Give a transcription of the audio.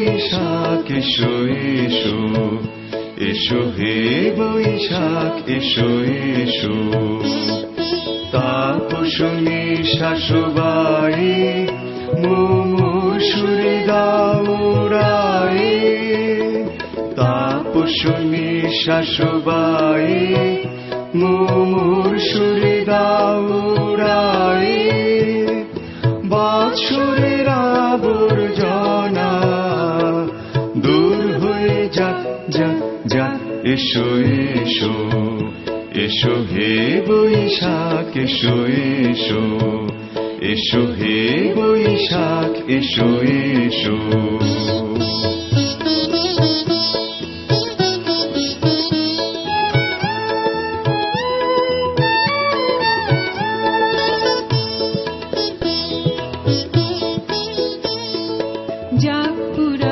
বৈশাখ এসো এসো, এসো হে বৈশাখ এসো এসো। তাপসনী শাশুবাই মুমুর সুরে দাউরাই, তাপসনী শাশুবাই মুমুর সুরে দাউরাই। বৎসরের আবর্জনা দূর হয়ে যাক যাক যাক, এসো এসো, এসো হে বৈশাখ এসো এসো, এসো হে বৈশাখ এসো এসো। যাক পুরা